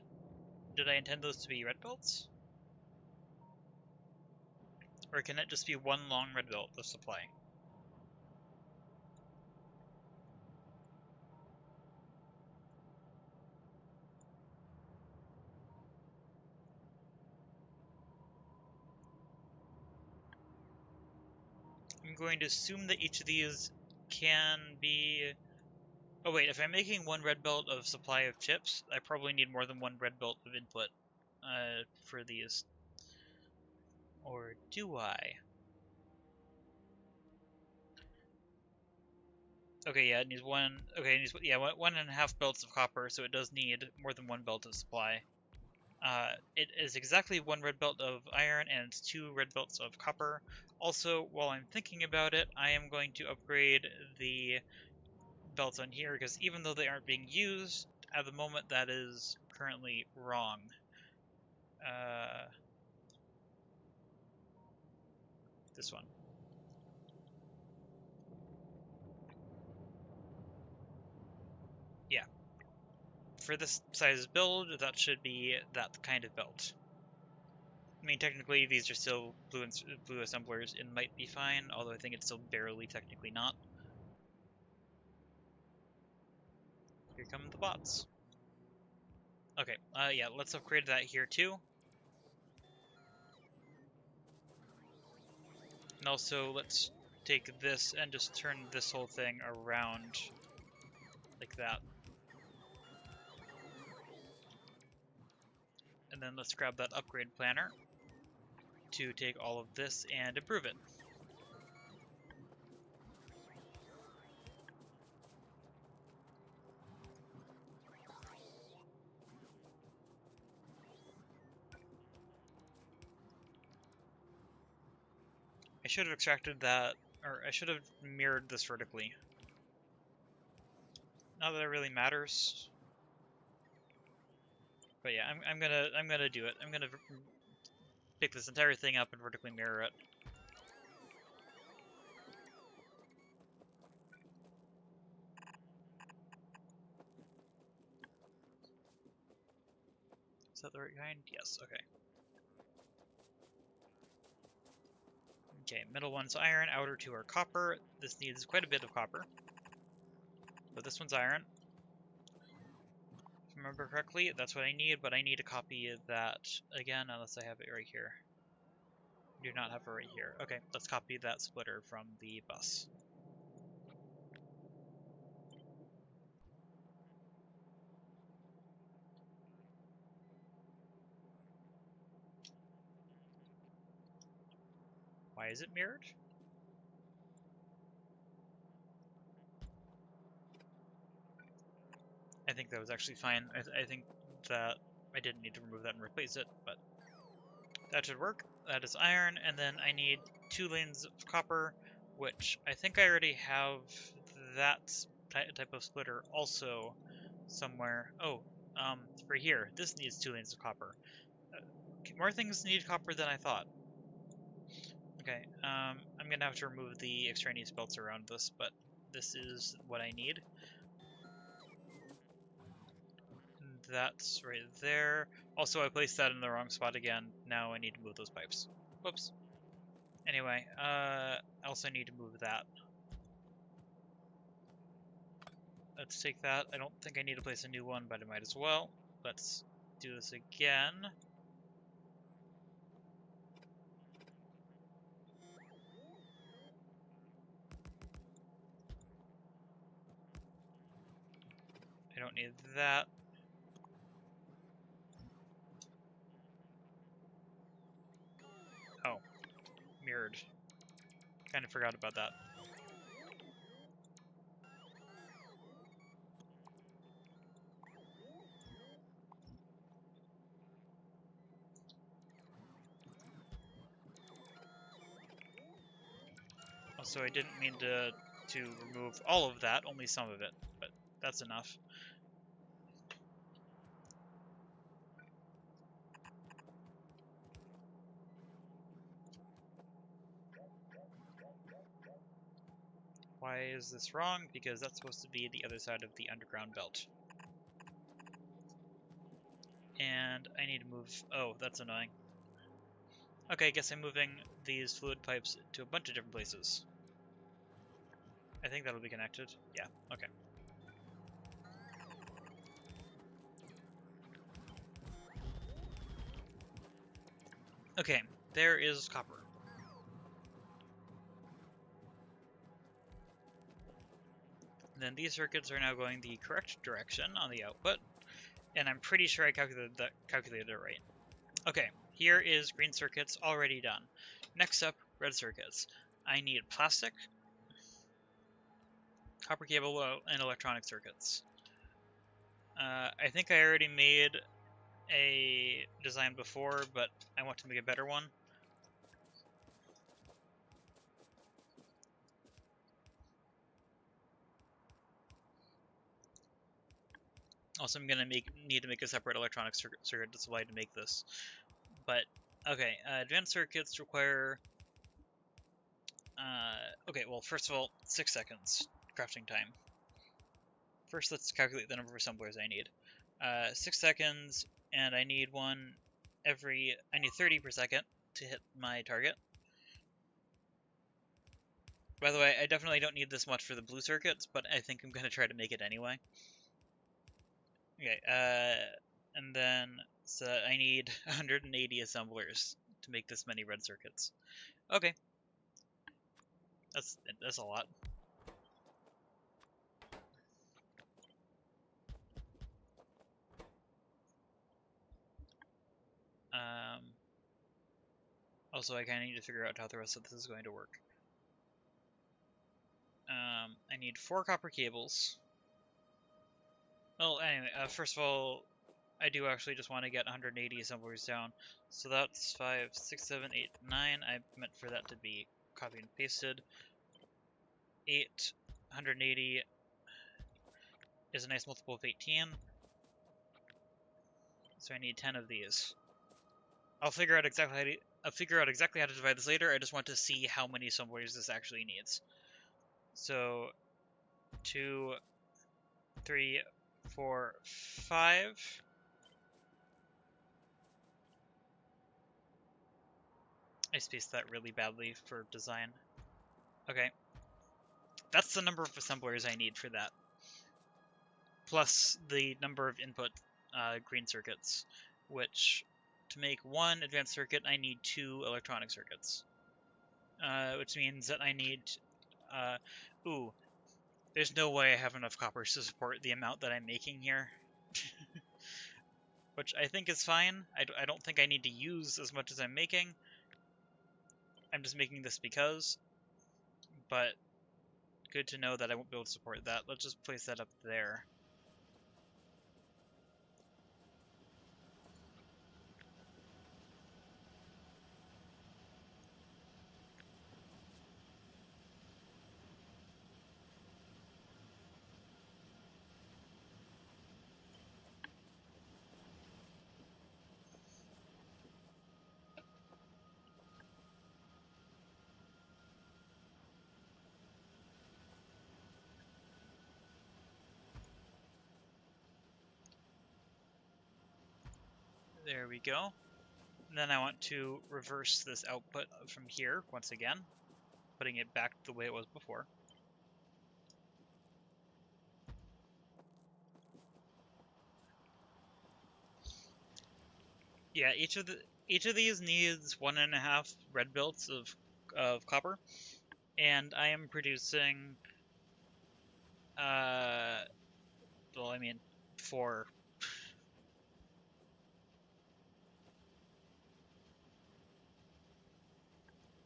Speaker 1: did I intend those to be red belts? Or can it just be one long red belt of supply? I'm going to assume that each of these can be... Oh wait, if I'm making 1 red belt of supply of chips, I probably need more than 1 red belt of input for these. Or do I? Okay, yeah, it needs 1... Okay, it needs, yeah, 1.5 belts of copper, so it does need more than 1 belt of supply. It is exactly 1 red belt of iron, and it's 2 red belts of copper. Also, while I'm thinking about it, I am going to upgrade the belts on here, because even though they aren't being used, at the moment that is currently wrong. This one. Yeah. For this size build, that should be that kind of belt. I mean, technically, these are still blue assemblers. It might be fine, although I think it's still barely technically not. Here come the bots. Okay, yeah, let's upgrade that here too. And also, let's take this and just turn this whole thing around like that. And then let's grab that upgrade planner to take all of this and improve it. I should have extracted that, or I should have mirrored this vertically. Not that it really matters. But yeah, I'm gonna do it. I'm gonna pick this entire thing up and vertically mirror it. Is that the right kind? Yes, okay. Okay, middle one's iron, outer two are copper. This needs quite a bit of copper. But this one's iron. If I remember correctly, that's what I need, but I need a copy of that again, unless I have it right here. I do not have it right here. Okay, let's copy that splitter from the bus. Why is it mirrored? I think that was actually fine. I think that I didn't need to remove that and replace it, but that should work. That is iron, and then I need 2 lanes of copper, which I think I already have that type of splitter also somewhere. Oh, right here. This needs 2 lanes of copper. More things need copper than I thought. Okay, I'm gonna have to remove the extraneous belts around this, but this is what I need. That's right there. Also, I placed that in the wrong spot again. Now I need to move those pipes. Whoops. Anyway, I also need to move that. Let's take that. I don't think I need to place a new one, but I might as well. Let's do this again. I don't need that. Oh, mirrored. Kind of forgot about that. Also, I didn't mean to remove all of that, only some of it, but that's enough. Why is this wrong? Because that's supposed to be the other side of the underground belt. And I need to move... Oh, that's annoying. Okay, I guess I'm moving these fluid pipes to a bunch of different places. I think that'll be connected. Yeah, okay. Okay, there is copper. And then these circuits are now going the correct direction on the output, and I'm pretty sure I calculated it right. Okay, here is green circuits already done. Next up, red circuits. I need plastic, copper cable, and electronic circuits. I think I already made a design before, but I want to make a better one. Also, I'm gonna need to make a separate electronic circuit display to make this. But okay, advanced circuits require. Okay, well, first of all, 6 seconds crafting time. First, let's calculate the number of assemblers I need. 6 seconds, and I need one I need 30 per second to hit my target. By the way, I definitely don't need this much for the blue circuits, but I think I'm going to try to make it anyway. Okay, and then so I need 180 assemblers to make this many red circuits. Okay, that's a lot. Also, I kind of need to figure out how the rest of this is going to work. I need 4 copper cables. Well, anyway, first of all, I do actually just want to get 180 assemblers down. So that's 5, 6, 7, 8, 9. I meant for that to be copied and pasted. 8, 180 is a nice multiple of 18. So I need 10 of these. I'll figure out exactly how to divide this later. I just want to see how many assemblers this actually needs. So 2, 3, 4, 5. I spaced that really badly for design. Okay. That's the number of assemblers I need for that. Plus the number of input green circuits, which to make 1 advanced circuit, I need 2 electronic circuits. Which means that I need... ooh, there's no way I have enough coppers to support the amount that I'm making here. Which I think is fine. I don't think I need to use as much as I'm making. I'm just making this because. But good to know that I won't be able to support that. Let's just place that up there. There we go. And then I want to reverse this output from here once again, putting it back the way it was before. Yeah, each of these needs 1.5 red belts of copper, and I am producing well, I mean 4.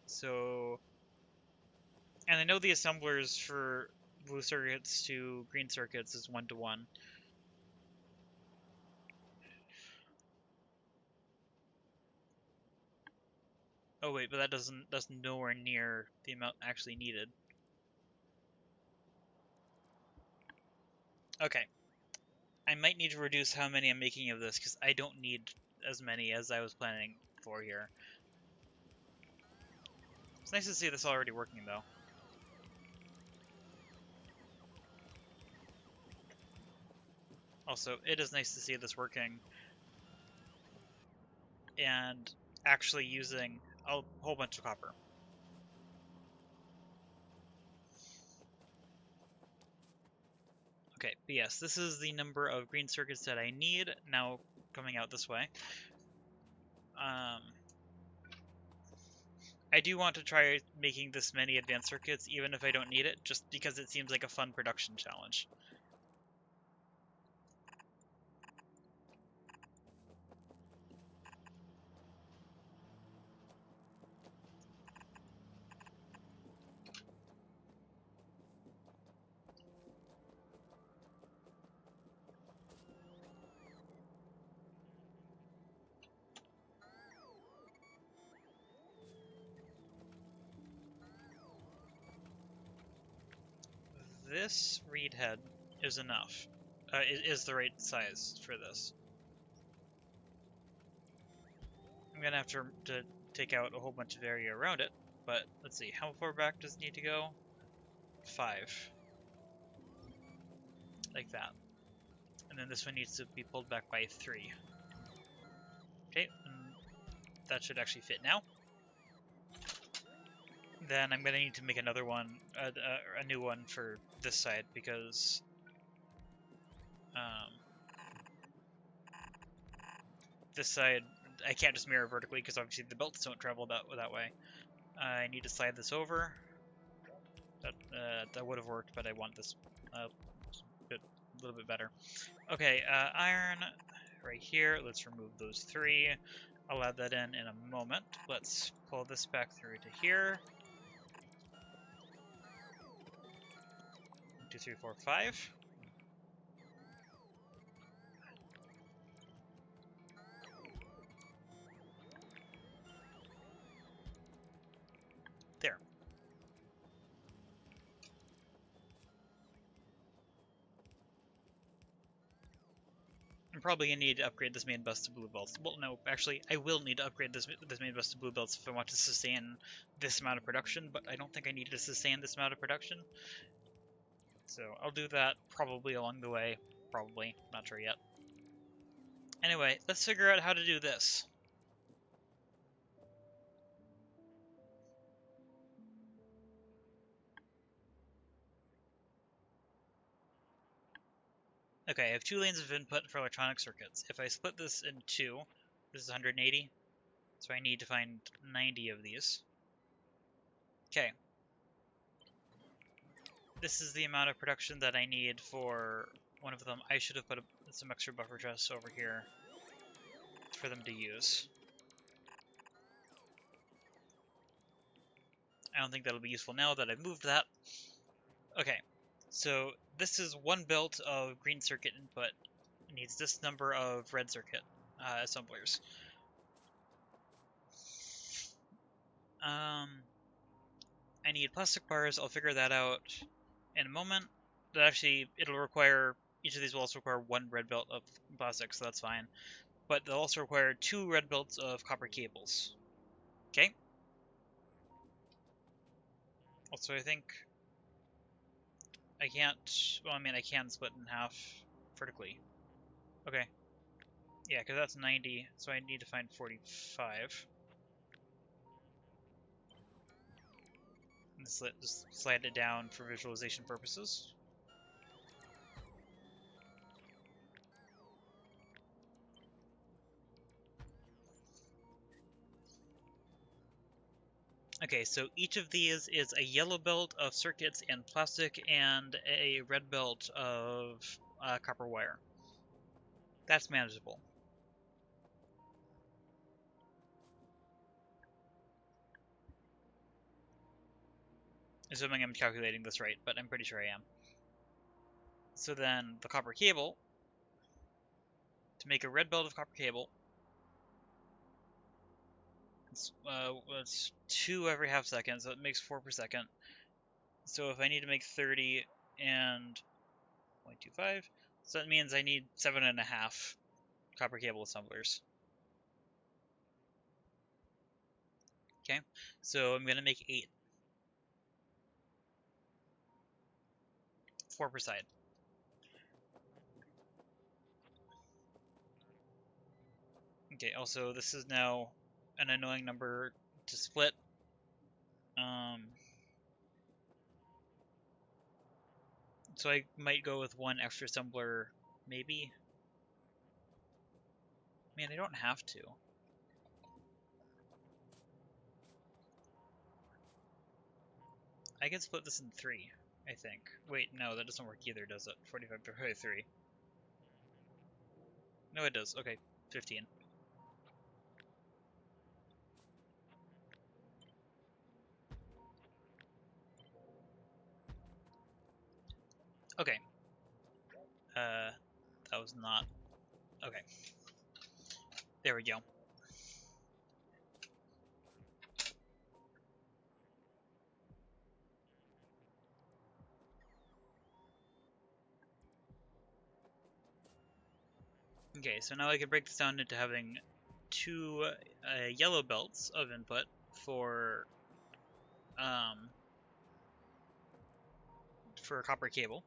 Speaker 1: So, and I know the assemblers for blue circuits to green circuits is 1-to-1. Oh wait, but that's nowhere near the amount actually needed. Okay. I might need to reduce how many I'm making of this, because I don't need as many as I was planning for here. It's nice to see this already working, though. Also, it is nice to see this working and actually using a whole bunch of copper. Okay, but yes, this is the number of green circuits that I need now coming out this way. I do want to try making this many advanced circuits, even if I don't need it, just because it seems like a fun production challenge. This reed head is enough. Is the right size for this. I'm gonna have to take out a whole bunch of area around it, but let's see, how far back does it need to go? 5. Like that. And then this one needs to be pulled back by 3. Okay, and that should actually fit now. Then I'm going to need to make another one, a new one for this side, because this side I can't just mirror vertically because obviously the belts don't travel that way. I need to slide this over. That would have worked, but I want this a little bit better. Okay, iron right here. Let's remove those 3. I'll add that in a moment. Let's pull this back through to here. 1, 2, 3, 4, 5. There. I'm probably going to need to upgrade this main bus to blue belts. Well, no, actually, I will need to upgrade this main bus to blue belts if I want to sustain this amount of production, but I don't think I need to sustain this amount of production. So I'll do that probably along the way. Probably. Not sure yet. Anyway, let's figure out how to do this. Okay, I have 2 lanes of input for electronic circuits. If I split this in 2, this is 180, so I need to find 90 of these. Okay. This is the amount of production that I need for one of them. I should have put some extra buffer chests over here for them to use. I don't think that'll be useful now that I've moved that. Okay, so this is 1 belt of green circuit input. It needs this number of red circuit assemblers. I need plastic bars. I'll figure that out in a moment. But actually, it'll require, each of these will also require 1 red belt of plastic, so that's fine. But they'll also require 2 red belts of copper cables. Okay? Also, I think I can't, well, I mean, I can split in half vertically. Okay. Yeah, because that's 90, so I need to find 45. And just slide it down for visualization purposes. Okay, so each of these is a yellow belt of circuits and plastic and a red belt of copper wire. That's manageable. Assuming I'm calculating this right, but I'm pretty sure I am. So then the copper cable, to make a red belt of copper cable, it's 2 every half second, so it makes 4 per second. So if I need to make 30 and 0.25, so that means I need 7.5 copper cable assemblers. Okay, so I'm going to make 8. 4 per side. Okay, also this is now an annoying number to split. So I might go with 1 extra assembler, maybe. I mean, I don't have to. I can split this in 3, I think. Wait, no, that doesn't work either, does it? 45 divided by 3. No, it does. Okay, 15. Okay. That was not... Okay. There we go. Okay, so now I can break this down into having 2 yellow belts of input for copper cable,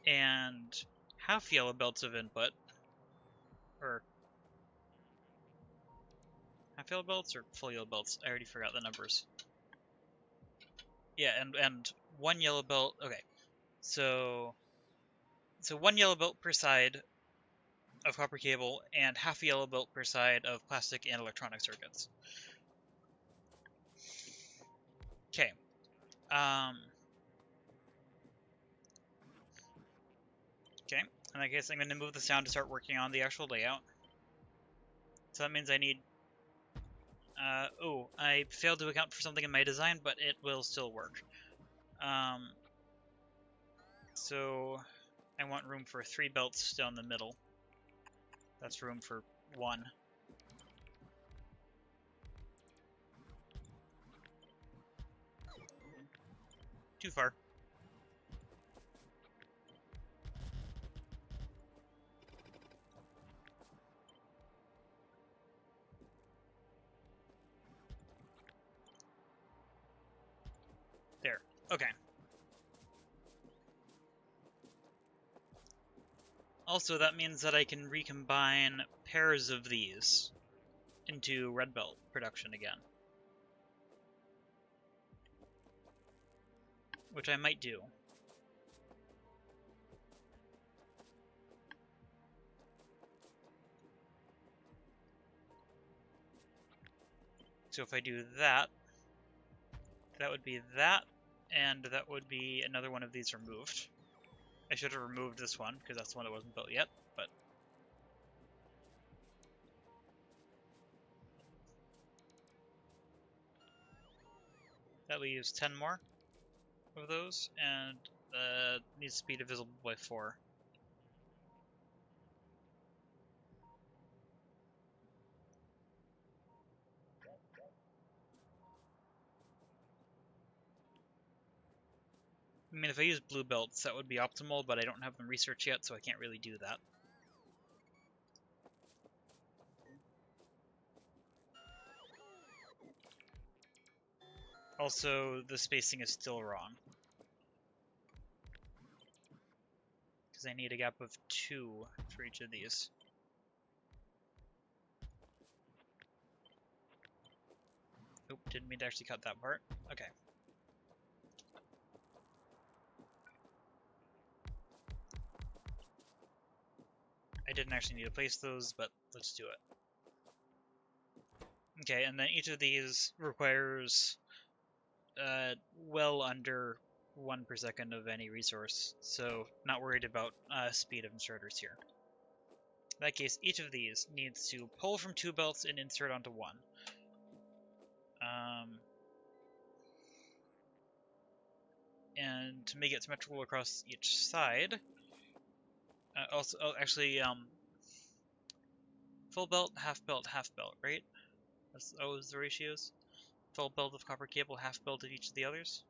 Speaker 1: and half yellow belts of input, or yellow belts or full yellow belts? I already forgot the numbers. Yeah, and one yellow belt. Okay, so one yellow belt per side of copper cable and half a yellow belt per side of plastic and electronic circuits. Okay. Okay. In that case, I'm going to move this down to start working on the actual layout. So that means I need... oh, I failed to account for something in my design, but it will still work. So I want room for 3 belts down the middle. That's room for 1. Too far. There. Okay. Also, that means that I can recombine pairs of these into red belt production again. Which I might do. So if I do that, that would be that, and that would be another one of these removed. I should have removed this one, because that's the one that wasn't built yet, but... that leaves 10 more of those, and needs to be divisible by 4. I mean, if I use blue belts, that would be optimal, but I don't have them researched yet, so I can't really do that. Also, the spacing is still wrong. Because I need a gap of 2 for each of these. Oop, didn't mean to actually cut that part. Okay. I didn't actually need to place those, but let's do it. Okay, and then each of these requires well under 1 per second of any resource, so not worried about speed of inserters here. In that case, each of these needs to pull from 2 belts and insert onto 1. And to make it symmetrical across each side, full belt, half belt, right? That's always the ratios. Full belt of copper cable, half belt of each of the others.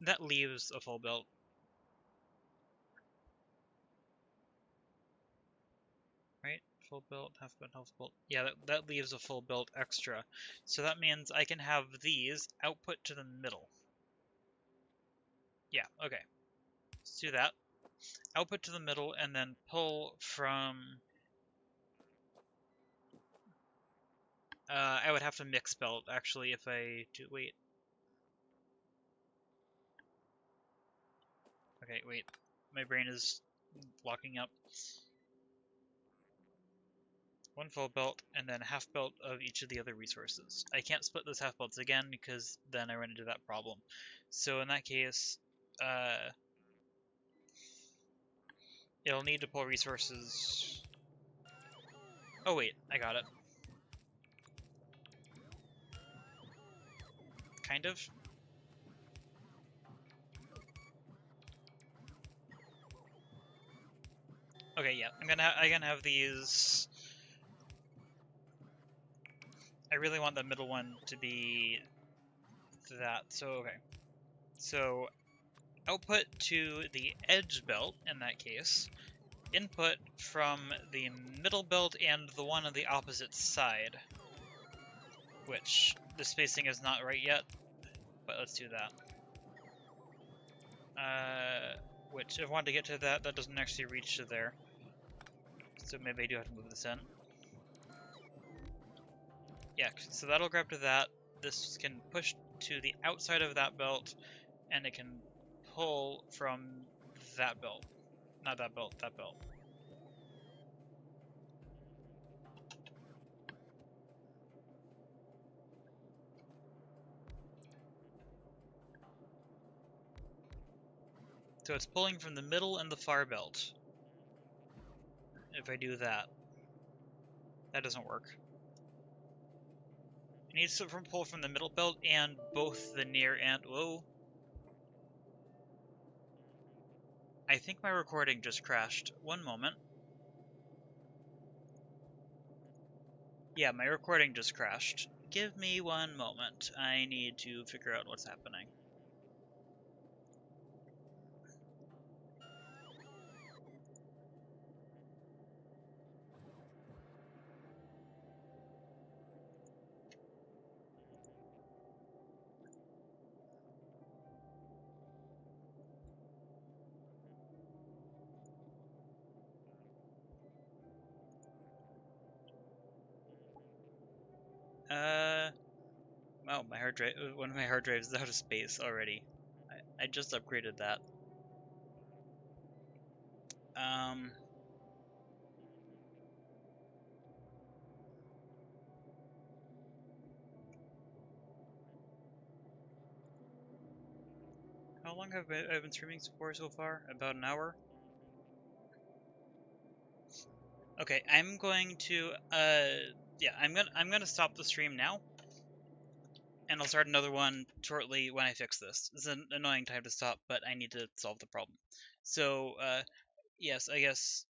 Speaker 1: That leaves a full belt. Right? Full belt, half belt. Yeah, that leaves a full belt extra. So that means I can have these output to the middle. Yeah, okay. Let's do that. Output to the middle, and then pull from... I would have to mix belt, actually, if I do... Wait. Okay, wait. My brain is locking up. 1 full belt, and then a half belt of each of the other resources. I can't split those half belts again, because then I run into that problem. So in that case, it'll need to pull resources... Oh wait, I got it. Kind of. Okay, yeah, I'm gonna have these... I really want the middle one to be that, so okay. So, output to the edge belt, in that case. Input from the middle belt and the one on the opposite side. Which, the spacing is not right yet, but let's do that. which if I want to get to that, that doesn't actually reach to there. So maybe I do have to move this in. Yeah, so that'll grab to that. This can push to the outside of that belt, and it can pull from that belt. Not that belt, that belt. So it's pulling from the middle and the far belt. If I do that, that doesn't work. It needs to pull from the middle belt and both the near and... Whoa. I think my recording just crashed. One moment. Yeah, my recording just crashed. Give me one moment. I need to figure out what's happening. Oh, my hard drive. One of my hard drives is out of space already. I just upgraded that. Um. How long have I been streaming for so far? About an hour? Okay, I'm going to yeah, I'm gonna stop the stream now, and I'll start another one shortly when I fix this. It's an annoying time to stop, but I need to solve the problem. So yes, I guess